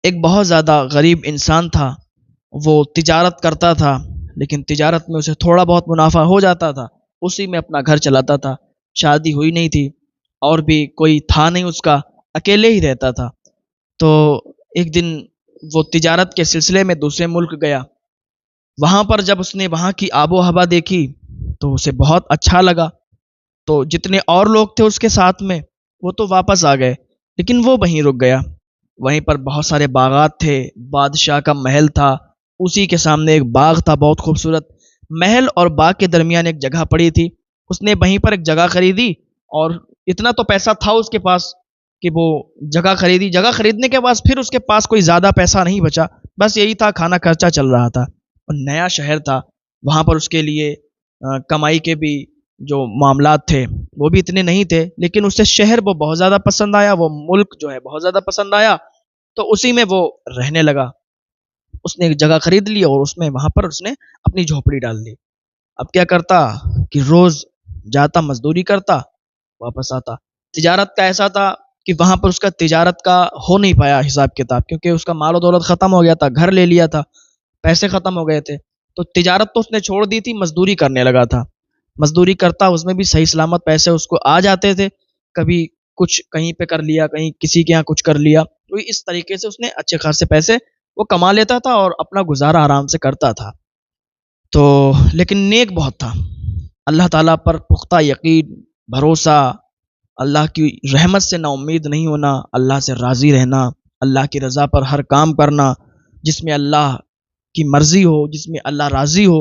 ایک بہت زیادہ غریب انسان تھا، وہ تجارت کرتا تھا، لیکن تجارت میں اسے تھوڑا بہت منافع ہو جاتا تھا، اسی میں اپنا گھر چلاتا تھا۔ شادی ہوئی نہیں تھی اور بھی کوئی تھا نہیں اس کا، اکیلے ہی رہتا تھا۔ تو ایک دن وہ تجارت کے سلسلے میں دوسرے ملک گیا۔ وہاں پر جب اس نے وہاں کی آب و ہوا دیکھی تو اسے بہت اچھا لگا۔ تو جتنے اور لوگ تھے اس کے ساتھ میں وہ تو واپس آ گئے، لیکن وہ وہیں رک گیا۔ وہیں پر بہت سارے باغات تھے، بادشاہ کا محل تھا، اسی کے سامنے ایک باغ تھا بہت خوبصورت۔ محل اور باغ کے درمیان ایک جگہ پڑی تھی، اس نے وہیں پر ایک جگہ خریدی، اور اتنا تو پیسہ تھا اس کے پاس کہ وہ جگہ خریدی۔ جگہ خریدنے کے بعد پھر اس کے پاس کوئی زیادہ پیسہ نہیں بچا، بس یہی تھا، کھانا خرچہ چل رہا تھا۔ اور نیا شہر تھا، وہاں پر اس کے لیے کمائی کے بھی جو معاملات تھے وہ بھی اتنے نہیں تھے، لیکن اسے شہر وہ بہت زیادہ پسند آیا، وہ ملک جو ہے بہت زیادہ پسند آیا، تو اسی میں وہ رہنے لگا۔ اس نے ایک جگہ خرید لی اور اس میں وہاں پر اس نے اپنی جھوپڑی ڈال دی۔ اب کیا کرتا کہ روز جاتا، مزدوری کرتا، واپس آتا۔ تجارت کا ایسا تھا کہ وہاں پر اس کا تجارت کا ہو نہیں پایا حساب کتاب، کیونکہ اس کا مال و دولت ختم ہو گیا تھا، گھر لے لیا تھا، پیسے ختم ہو گئے تھے۔ تو تجارت تو اس نے چھوڑ دی تھی، مزدوری کرنے لگا تھا۔ مزدوری کرتا، اس میں بھی صحیح سلامت پیسے اس کو آ جاتے تھے، کبھی کچھ کہیں پہ کر لیا، کہیں کسی کے یہاں کچھ کر لیا، تو اس طریقے سے اس نے اچھے خاصے پیسے وہ کما لیتا تھا اور اپنا گزارا آرام سے کرتا تھا۔ تو لیکن نیک بہت تھا، اللہ تعالیٰ پر پختہ یقین، بھروسہ، اللہ کی رحمت سے نا امید نہیں ہونا، اللہ سے راضی رہنا، اللہ کی رضا پر ہر کام کرنا، جس میں اللہ کی مرضی ہو، جس میں اللہ راضی ہو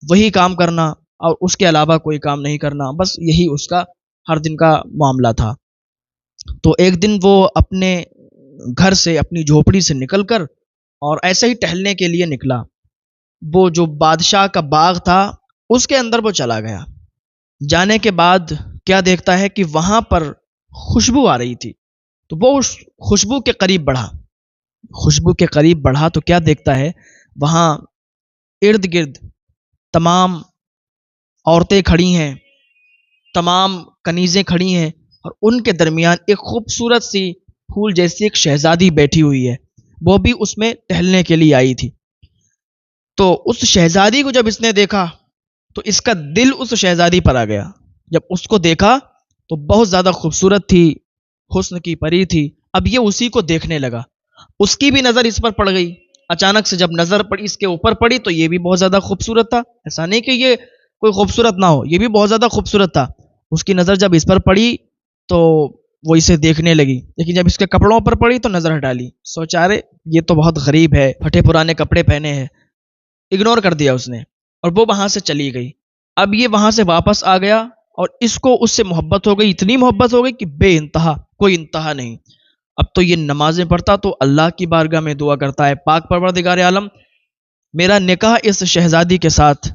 وہی کام کرنا، اور اس کے علاوہ کوئی کام نہیں کرنا، بس یہی اس کا ہر دن کا معاملہ تھا۔ تو ایک دن وہ اپنے گھر سے، اپنی جھوپڑی سے نکل کر اور ایسے ہی ٹہلنے کے لیے نکلا۔ وہ جو بادشاہ کا باغ تھا اس کے اندر وہ چلا گیا۔ جانے کے بعد کیا دیکھتا ہے کہ وہاں پر خوشبو آ رہی تھی، تو وہ اس خوشبو کے قریب بڑھا۔ خوشبو کے قریب بڑھا تو کیا دیکھتا ہے، وہاں ارد گرد تمام عورتیں کھڑی ہیں، تمام کنیزیں کھڑی ہیں، اور ان کے درمیان ایک خوبصورت سی پھول جیسی ایک شہزادی بیٹھی ہوئی ہے، وہ بھی اس میں ٹہلنے کے لیے آئی تھی۔ تو اس شہزادی کو جب اس نے دیکھا تو اس کا دل اس شہزادی پر آ گیا۔ جب اس کو دیکھا تو بہت زیادہ خوبصورت تھی، حسن کی پری تھی۔ اب یہ اسی کو دیکھنے لگا، اس کی بھی نظر اس پر پڑ گئی۔ اچانک سے جب نظر پڑی اس کے اوپر پڑی تو یہ بھی بہت زیادہ خوبصورت تھا، ایسا نہیں کہ یہ کوئی خوبصورت نہ ہو، یہ بھی بہت زیادہ خوبصورت تھا۔ اس کی نظر جب اس پر پڑی تو وہ اسے دیکھنے لگی، لیکن جب اس کے کپڑوں پر پڑی تو نظر ہٹا لی، سوچا رے یہ تو بہت غریب ہے، پھٹے پرانے کپڑے پہنے ہیں، اگنور کر دیا اس نے، اور وہ وہاں سے چلی گئی۔ اب یہ وہاں سے واپس آ گیا اور اس کو اس سے محبت ہو گئی، اتنی محبت ہو گئی کہ بے انتہا، کوئی انتہا نہیں۔ اب تو یہ نمازیں پڑھتا تو اللہ کی بارگاہ میں دعا کرتا ہے، پاک پروردگار عالم میرا نکاح اس شہزادی کے ساتھ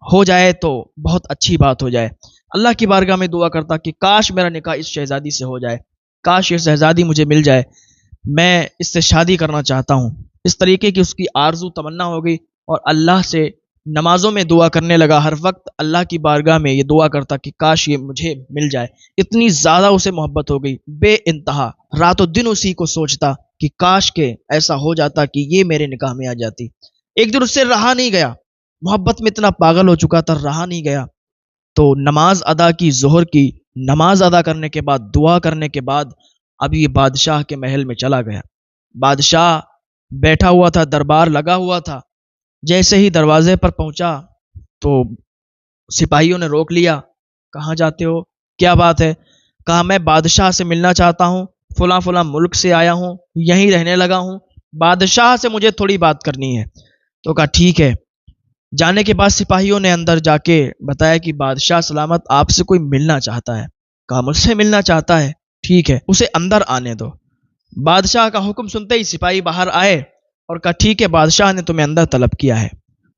ہو جائے تو بہت اچھی بات ہو جائے۔ اللہ کی بارگاہ میں دعا کرتا کہ کاش میرا نکاح اس شہزادی سے ہو جائے، کاش یہ شہزادی مجھے مل جائے، میں اس سے شادی کرنا چاہتا ہوں۔ اس طریقے کی اس کی آرزو تمنا ہو گئی، اور اللہ سے نمازوں میں دعا کرنے لگا، ہر وقت اللہ کی بارگاہ میں یہ دعا کرتا کہ کاش یہ مجھے مل جائے۔ اتنی زیادہ اسے محبت ہو گئی، بے انتہا، رات و دن اسی کو سوچتا کہ کاش کے ایسا ہو جاتا کہ یہ میرے نکاح میں آ جاتی۔ ایک دن اس سے رہا نہیں گیا، محبت میں اتنا پاگل ہو چکا تھا، رہا نہیں گیا، تو نماز ادا کی، ظہر کی نماز ادا کرنے کے بعد، دعا کرنے کے بعد اب یہ بادشاہ کے محل میں چلا گیا۔ بادشاہ بیٹھا ہوا تھا، دربار لگا ہوا تھا۔ جیسے ہی دروازے پر پہنچا تو سپاہیوں نے روک لیا، کہاں جاتے ہو، کیا بات ہے؟ کہا میں بادشاہ سے ملنا چاہتا ہوں، فلاں فلاں ملک سے آیا ہوں، یہیں رہنے لگا ہوں، بادشاہ سے مجھے تھوڑی بات کرنی ہے۔ تو کہا ٹھیک ہے۔ جانے کے بعد سپاہیوں نے اندر جا کے بتایا کہ بادشاہ سلامت آپ سے کوئی ملنا چاہتا ہے۔ کہا مجھ سے ملنا چاہتا ہے، ٹھیک ہے اسے اندر آنے دو۔ بادشاہ کا حکم سنتے ہی سپاہی باہر آئے اور کہا ٹھیک ہے بادشاہ نے تمہیں اندر طلب کیا ہے۔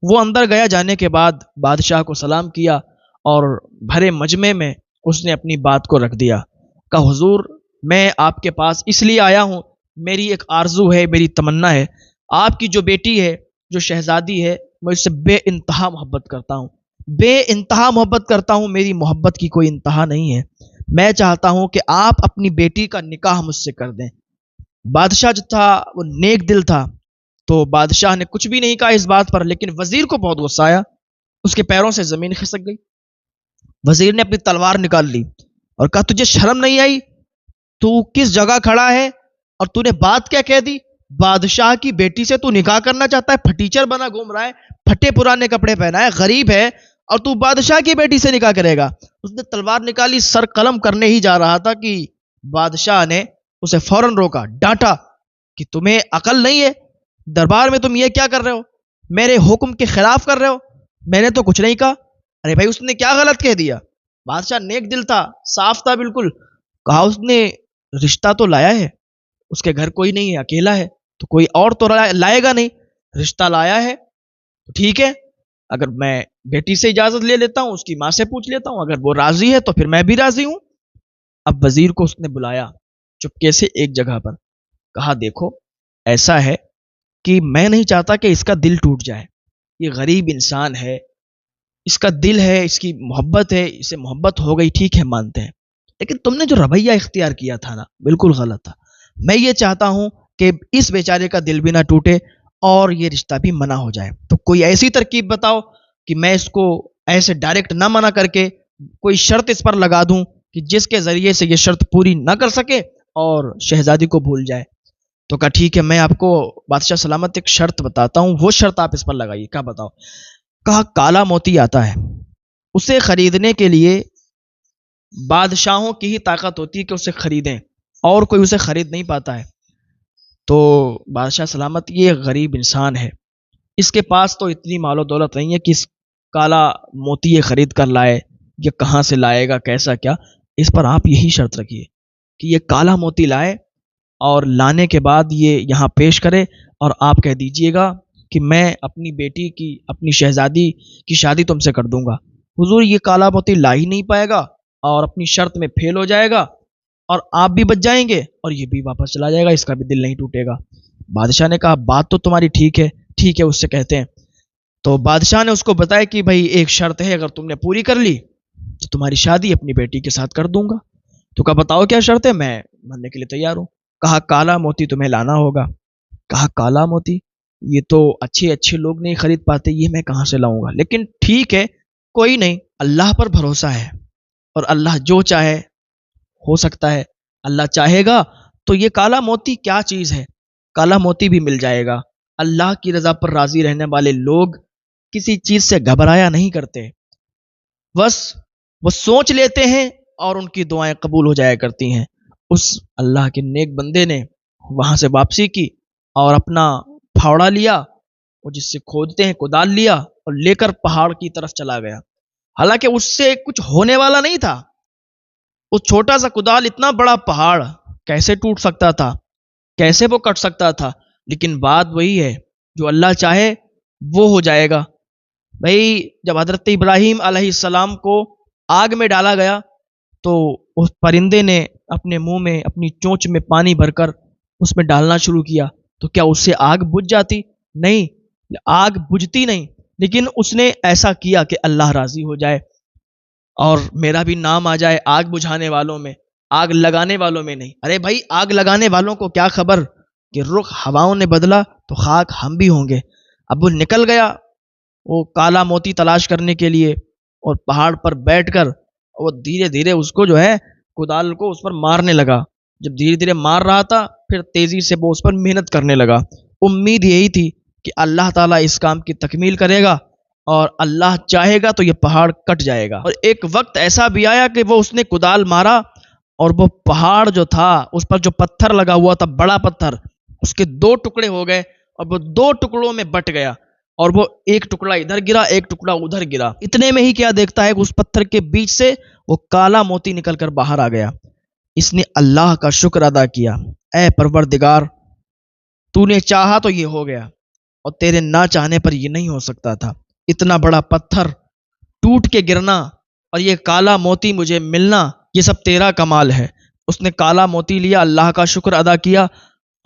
وہ اندر گیا، جانے کے بعد بادشاہ کو سلام کیا اور بھرے مجمع میں اس نے اپنی بات کو رکھ دیا۔ کہا حضور میں آپ کے پاس اس لیے آیا ہوں، میری ایک آرزو ہے، میری تمنا ہے، آپ کی جو بیٹی ہے، جو شہزادی ہے، میں اس سے بے انتہا محبت کرتا ہوں، بے انتہا محبت کرتا ہوں، میری محبت کی کوئی انتہا نہیں ہے۔ میں چاہتا ہوں کہ آپ اپنی بیٹی کا نکاح مجھ سے کر دیں۔ بادشاہ جو تھا وہ نیک دل تھا، تو بادشاہ نے کچھ بھی نہیں کہا اس بات پر، لیکن وزیر کو بہت غصہ آیا، اس کے پیروں سے زمین کھسک گئی۔ وزیر نے اپنی تلوار نکال لی اور کہا تجھے شرم نہیں آئی؟ تو کس جگہ کھڑا ہے اور تو نے بات کیا کہہ دی؟ بادشاہ کی بیٹی سے تو نکاح کرنا چاہتا ہے، پھٹیچر بنا گھوم رہا ہے، پھٹے پرانے کپڑے پہنا ہے، غریب ہے، اور تو بادشاہ کی بیٹی سے نکاح کرے گا؟ اس نے تلوار نکالی، سر قلم کرنے ہی جا رہا تھا کہ بادشاہ نے اسے فوراً روکا، ڈانٹا کہ تمہیں عقل نہیں ہے؟ دربار میں تم یہ کیا کر رہے ہو؟ میرے حکم کے خلاف کر رہے ہو؟ میں نے تو کچھ نہیں کہا۔ ارے بھائی اس نے کیا غلط کہہ دیا؟ بادشاہ نیک دل تھا، صاف تھا بالکل، کہا اس نے رشتہ تو لایا ہے، اس کے گھر کوئی نہیں ہے، اکیلا ہے، تو کوئی اور تو لائے گا نہیں، رشتہ لایا ہے تو ٹھیک ہے، اگر میں بیٹی سے اجازت لے لیتا ہوں، اس کی ماں سے پوچھ لیتا ہوں، اگر وہ راضی ہے تو پھر میں بھی راضی ہوں۔ اب وزیر کو اس نے بلایا چپکے سے ایک جگہ پر، کہا دیکھو ایسا ہے کہ میں نہیں چاہتا کہ اس کا دل ٹوٹ جائے، یہ غریب انسان ہے، اس کا دل ہے، اس کی محبت ہے، اسے محبت ہو گئی، ٹھیک ہے مانتے ہیں، لیکن تم نے جو رویہ اختیار کیا تھا نا بالکل غلط تھا۔ میں یہ چاہتا ہوں کہ اس بیچارے کا دل بھی نہ ٹوٹے اور یہ رشتہ بھی منع ہو جائے، تو کوئی ایسی ترکیب بتاؤ کہ میں اس کو ایسے ڈائریکٹ نہ منع کر کے کوئی شرط اس پر لگا دوں کہ جس کے ذریعے سے یہ شرط پوری نہ کر سکے اور شہزادی کو بھول جائے۔ تو کہا ٹھیک ہے، میں آپ کو بادشاہ سلامت ایک شرط بتاتا ہوں، وہ شرط آپ اس پر لگائیے۔ کیا بتاؤ؟ کہا کالا موتی آتا ہے، اسے خریدنے کے لیے بادشاہوں کی ہی طاقت ہوتی ہے کہ اسے خریدیں، اور کوئی اسے خرید نہیں پاتا ہے۔ تو بادشاہ سلامت یہ غریب انسان ہے، اس کے پاس تو اتنی مال و دولت نہیں ہے کہ اس کالا موتی یہ خرید کر لائے، یہ کہاں سے لائے گا، کیسا کیا؟ اس پر آپ یہی شرط رکھیے کہ یہ کالا موتی لائے اور لانے کے بعد یہ یہاں پیش کرے، اور آپ کہہ دیجئے گا کہ میں اپنی بیٹی کی، اپنی شہزادی کی شادی تم سے کر دوں گا۔ حضور یہ کالا موتی لا ہی نہیں پائے گا اور اپنی شرط میں فیل ہو جائے گا، اور آپ بھی بچ جائیں گے اور یہ بھی واپس چلا جائے گا، اس کا بھی دل نہیں ٹوٹے گا۔ بادشاہ نے کہا بات تو تمہاری ٹھیک ہے، ٹھیک ہے اس سے کہتے ہیں۔ تو بادشاہ نے اس کو بتایا کہ بھائی ایک شرط ہے، اگر تم نے پوری کر لی تو تمہاری شادی اپنی بیٹی کے ساتھ کر دوں گا۔ تو کہا بتاؤ کیا شرط ہے، میں ماننے کے لیے تیار ہوں۔ کہا کالا موتی تمہیں لانا ہوگا۔ کہا کالا موتی یہ تو اچھے اچھے لوگ نہیں خرید پاتے، یہ میں کہاں سے لاؤں گا، لیکن ٹھیک ہے کوئی نہیں، اللہ پر بھروسہ ہے اور اللہ جو چاہے ہو سکتا ہے، اللہ چاہے گا تو یہ کالا موتی کیا چیز ہے، کالا موتی بھی مل جائے گا۔ اللہ کی رضا پر راضی رہنے والے لوگ کسی چیز سے گھبرایا نہیں کرتے، بس وہ سوچ لیتے ہیں اور ان کی دعائیں قبول ہو جایا کرتی ہیں۔ اس اللہ کے نیک بندے نے وہاں سے واپسی کی اور اپنا پھاوڑا لیا، وہ جس سے کھودتے ہیں کدال لیا، اور لے کر پہاڑ کی طرف چلا گیا۔ حالانکہ اس سے کچھ ہونے والا نہیں تھا، اس چھوٹا سا کدال اتنا بڑا پہاڑ کیسے ٹوٹ سکتا تھا، کیسے وہ کٹ سکتا تھا؟ لیکن بات وہی ہے، جو اللہ چاہے وہ ہو جائے گا۔ بھائی جب حضرت ابراہیم علیہ السلام کو آگ میں ڈالا گیا تو اس پرندے نے اپنے منہ میں، اپنی چونچ میں پانی بھر کر اس میں ڈالنا شروع کیا، تو کیا اس سے آگ بجھ جاتی؟ نہیں، آگ بجھتی نہیں، لیکن اس نے ایسا کیا کہ اللہ راضی ہو جائے اور میرا بھی نام آ جائے آگ بجھانے والوں میں، آگ لگانے والوں میں نہیں۔ ارے بھائی آگ لگانے والوں کو کیا خبر کہ رخ ہواؤں نے بدلا تو خاک ہم بھی ہوں گے۔ اب وہ نکل گیا وہ کالا موتی تلاش کرنے کے لیے، اور پہاڑ پر بیٹھ کر وہ دھیرے دھیرے اس کو جو ہے کدال کو اس پر مارنے لگا۔ جب دھیرے دھیرے مار رہا تھا پھر تیزی سے وہ اس پر محنت کرنے لگا۔ امید یہی تھی کہ اللہ تعالیٰ اس کام کی تکمیل کرے گا اور اللہ چاہے گا تو یہ پہاڑ کٹ جائے گا۔ اور ایک وقت ایسا بھی آیا کہ وہ اس نے کدال مارا اور وہ پہاڑ جو تھا اس پر جو پتھر لگا ہوا تھا، بڑا پتھر، اس کے دو ٹکڑے ہو گئے اور وہ دو ٹکڑوں میں بٹ گیا، اور وہ ایک ٹکڑا ادھر گرا، ایک ٹکڑا ادھر گرا۔ اتنے میں ہی کیا دیکھتا ہے کہ اس پتھر کے بیچ سے وہ کالا موتی نکل کر باہر آ گیا۔ اس نے اللہ کا شکر ادا کیا، اے پروردگار تو نے چاہا تو یہ ہو گیا، اور تیرے نہ چاہنے پر یہ نہیں ہو سکتا تھا۔ اتنا بڑا پتھر ٹوٹ کے گرنا اور یہ کالا موتی مجھے ملنا، یہ سب تیرا کمال ہے۔ اس نے کالا موتی لیا، اللہ کا شکر ادا کیا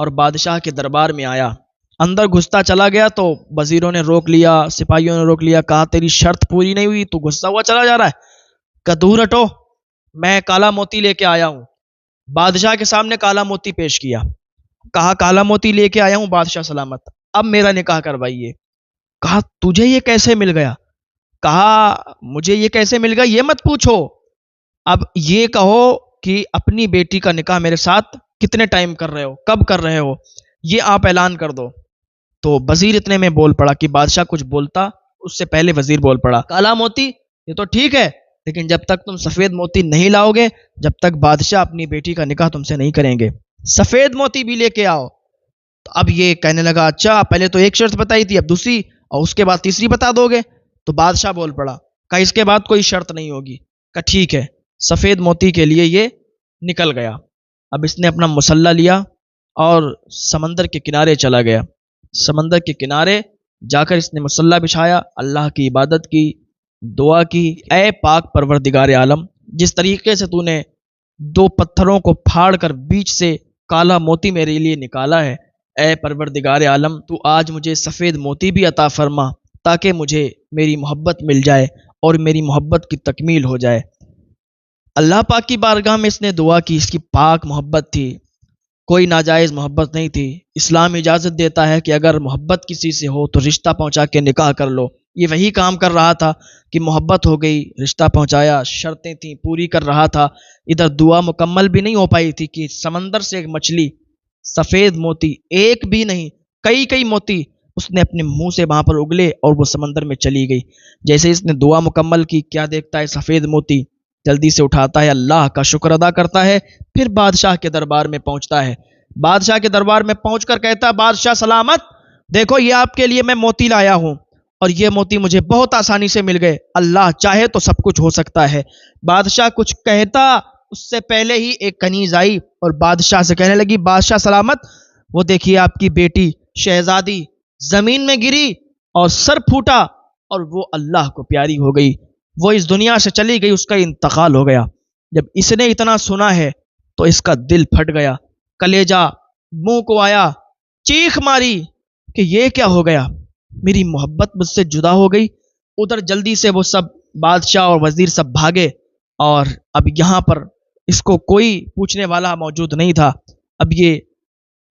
اور بادشاہ کے دربار میں آیا۔ اندر گھستا چلا گیا تو وزیروں نے روک لیا، سپاہیوں نے روک لیا، کہا تیری شرط پوری نہیں ہوئی، تو غصہ ہوا چلا جا رہا ہے، کہ دور ہٹو، میں کالا موتی لے کے آیا ہوں۔ بادشاہ کے سامنے کالا موتی پیش کیا کہا کالا موتی لے کے آیا ہوں بادشاہ سلامت، اب میرا نکاح کروائیے۔ کہا تجھے یہ کیسے مل گیا؟ کہا مجھے یہ کیسے مل گیا یہ مت پوچھو، اب یہ کہو کہ اپنی بیٹی کا نکاح میرے ساتھ کتنے ٹائم کر رہے ہو، کب کر رہے ہو، یہ آپ اعلان کر دو۔ تو وزیر اتنے میں بول پڑا کہ بادشاہ کچھ بولتا اس سے پہلے وزیر بول پڑا، کالا موتی یہ تو ٹھیک ہے، لیکن جب تک تم سفید موتی نہیں لاؤ گے، جب تک بادشاہ اپنی بیٹی کا نکاح تم سے نہیں کریں گے، سفید موتی بھی لے کے آؤ۔ تو اب یہ کہنے لگا اچھا پہلے تو ایک شرط بتائی تھی، اب دوسری، اور اس کے بعد تیسری بتا دو گے؟ تو بادشاہ بول پڑا، کہا اس کے بعد کوئی شرط نہیں ہوگی۔ کہا ٹھیک ہے، سفید موتی کے لیے یہ نکل گیا۔ اب اس نے اپنا مسلح لیا اور سمندر کے کنارے چلا گیا۔ سمندر کے کنارے جا کر اس نے مسلح بچھایا، اللہ کی عبادت کی، دعا کی، اے پاک پروردگار عالم، جس طریقے سے تو نے دو پتھروں کو پھاڑ کر بیچ سے کالا موتی میرے لیے نکالا ہے، اے پروردگار عالم تو آج مجھے سفید موتی بھی عطا فرما، تاکہ مجھے میری محبت مل جائے اور میری محبت کی تکمیل ہو جائے۔ اللہ پاک کی بارگاہ میں اس نے دعا کی، اس کی پاک محبت تھی، کوئی ناجائز محبت نہیں تھی۔ اسلام اجازت دیتا ہے کہ اگر محبت کسی سے ہو تو رشتہ پہنچا کے نکاح کر لو۔ یہ وہی کام کر رہا تھا کہ محبت ہو گئی، رشتہ پہنچایا، شرطیں تھیں پوری کر رہا تھا، ادھر دعا مکمل بھی نہیں ہو پائی تھی کہ سمندر سے ایک مچھلی، سفید موتی، ایک بھی نہیں کئی کئی موتی اس نے اپنے منہ سے وہاں پر اگلے اور وہ سمندر میں چلی گئی۔ جیسے اس نے دعا مکمل کی، کیا دیکھتا ہے سفید موتی، جلدی سے اٹھاتا ہے، اللہ کا شکر ادا کرتا ہے، پھر بادشاہ کے دربار میں پہنچتا ہے۔ بادشاہ کے دربار میں پہنچ کر کہتا ہے بادشاہ سلامت، دیکھو یہ آپ کے لیے میں موتی لایا ہوں، اور یہ موتی مجھے بہت آسانی سے مل گئے، اللہ چاہے تو سب کچھ ہو سکتا ہے۔ بادشاہ کچھ کہتا اس سے پہلے ہی ایک کنیز آئی اور بادشاہ سے کہنے لگی بادشاہ سلامت، وہ دیکھیے آپ کی بیٹی شہزادی زمین میں گری اور سر پھوٹا اور وہ اللہ کو پیاری ہو گئی، وہ اس دنیا سے چلی گئی، اس کا انتقال ہو گیا۔ جب اس نے اتنا سنا ہے تو اس کا دل پھٹ گیا، کلیجہ منہ کو آیا، چیخ ماری کہ یہ کیا ہو گیا، میری محبت مجھ سے جدا ہو گئی۔ ادھر جلدی سے وہ سب بادشاہ اور وزیر سب بھاگے، اور اب یہاں پر اس کو کوئی پوچھنے والا موجود نہیں تھا۔ اب یہ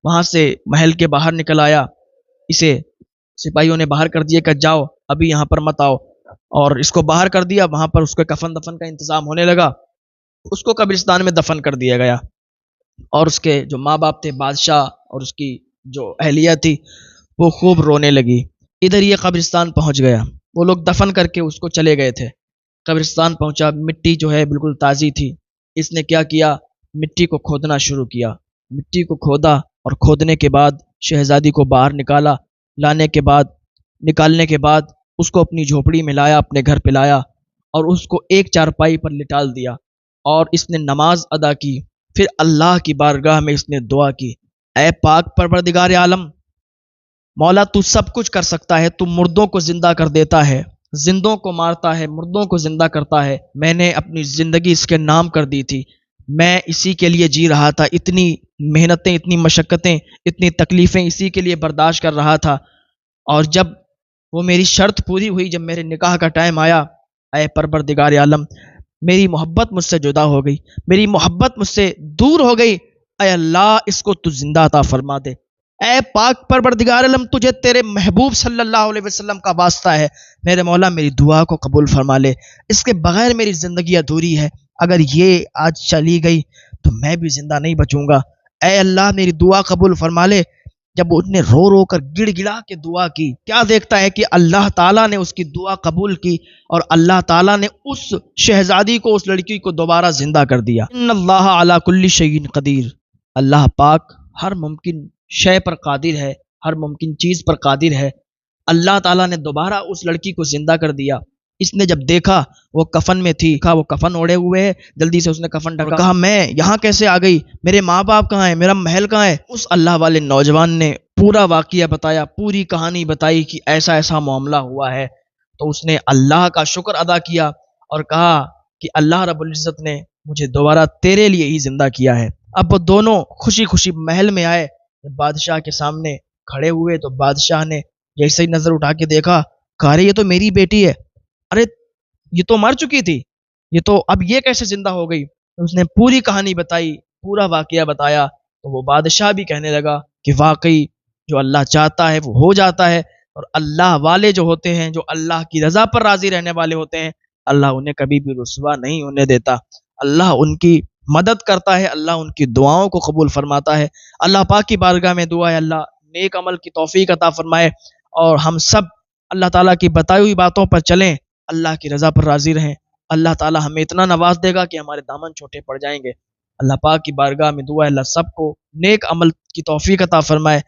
وہاں سے محل کے باہر نکل آیا، اسے سپاہیوں نے باہر کر دیا کہ جاؤ ابھی یہاں پر مت آؤ، اور اس کو باہر کر دیا۔ وہاں پر اس کے کفن دفن کا انتظام ہونے لگا، اس کو قبرستان میں دفن کر دیا گیا، اور اس کے جو ماں باپ تھے بادشاہ اور اس کی جو اہلیہ تھی وہ خوب رونے لگی۔ ادھر یہ قبرستان پہنچ گیا، وہ لوگ دفن کر کے اس کو چلے گئے تھے۔ قبرستان پہنچا، مٹی جو ہے بالکل تازی تھی، اس نے کیا کیا، مٹی کو کھودنا شروع کیا، مٹی کو کھودا، اور کھودنے کے بعد شہزادی کو باہر نکالا، نکالنے کے بعد اس کو اپنی جھوپڑی میں لایا، اپنے گھر پہ لایا، اور اس کو ایک چارپائی پر لٹال دیا، اور اس نے نماز ادا کی۔ پھر اللہ کی بارگاہ میں اس نے دعا کی، اے پاک پروردگار عالم، مولا تو سب کچھ کر سکتا ہے، تو مردوں کو زندہ کر دیتا ہے، زندوں کو مارتا ہے، مردوں کو زندہ کرتا ہے۔ میں نے اپنی زندگی اس کے نام کر دی تھی، میں اسی کے لیے جی رہا تھا، اتنی محنتیں، اتنی مشقتیں، اتنی تکلیفیں اسی کے لیے برداشت کر رہا تھا، اور جب وہ میری شرط پوری ہوئی، جب میرے نکاح کا ٹائم آیا، اے پروردگار عالم میری محبت مجھ سے جدا ہو گئی، میری محبت مجھ سے دور ہو گئی، اے اللہ اس کو تو زندہ عطا فرما دے۔ اے پاک پروردگار عالم تجھے تیرے محبوب صلی اللہ علیہ وسلم کا واسطہ ہے، میرے مولا میری دعا کو قبول فرما لے، اس کے بغیر میری زندگی ادھوری ہے، اگر یہ آج چلی گئی تو میں بھی زندہ نہیں بچوں گا، اے اللہ میری دعا قبول فرما لے۔ جب اس نے رو رو کر گڑ گڑا کے دعا کی، کیا دیکھتا ہے کہ اللہ تعالیٰ نے اس کی دعا قبول کی، اور اللہ تعالیٰ نے اس شہزادی کو، اس لڑکی کو دوبارہ زندہ کر دیا۔ ان اللہ علی کل شیء قدیر، اللہ پاک ہر ممکن شے پر قادر ہے، ہر ممکن چیز پر قادر ہے۔ اللہ تعالیٰ نے دوبارہ اس لڑکی کو زندہ کر دیا۔ اس نے جب دیکھا وہ کفن میں تھی، کہا وہ کفن اوڑے ہوئے ہے، جلدی سے اس نے کفن ڈھکا، کہا میں یہاں کیسے آ گئی، میرے ماں باپ کہاں ہیں، میرا محل کہاں ہے۔ اس اللہ والے نوجوان نے پورا واقعہ بتایا، پوری کہانی بتائی کہ ایسا ایسا معاملہ ہوا ہے۔ تو اس نے اللہ کا شکر ادا کیا اور کہا کہ اللہ رب العزت نے مجھے دوبارہ تیرے لیے ہی زندہ کیا ہے۔ اب وہ دونوں خوشی خوشی محل میں آئے، بادشاہ کے سامنے کھڑے ہوئے تو بادشاہ نے جیسے ہی نظر اٹھا کے دیکھا، کہا رے یہ تو میری بیٹی ہے، ارے یہ تو مر چکی تھی، یہ تو اب یہ کیسے زندہ ہو گئی۔ اس نے پوری کہانی بتائی، پورا واقعہ بتایا تو وہ بادشاہ بھی کہنے لگا کہ واقعی جو اللہ چاہتا ہے وہ ہو جاتا ہے، اور اللہ والے جو ہوتے ہیں، جو اللہ کی رضا پر راضی رہنے والے ہوتے ہیں، اللہ انہیں کبھی بھی رسوا نہیں ہونے دیتا۔ اللہ ان کی مدد کرتا ہے، اللہ ان کی دعاؤں کو قبول فرماتا ہے۔ اللہ پاک کی بارگاہ میں دعا ہے اللہ نیک عمل کی توفیق عطا فرمائے، اور ہم سب اللہ تعالیٰ کی بتائی ہوئی باتوں پر چلیں، اللہ کی رضا پر راضی رہیں۔ اللہ تعالیٰ ہمیں اتنا نواز دے گا کہ ہمارے دامن چھوٹے پڑ جائیں گے۔ اللہ پاک کی بارگاہ میں دعا ہے اللہ سب کو نیک عمل کی توفیق عطا فرمائے۔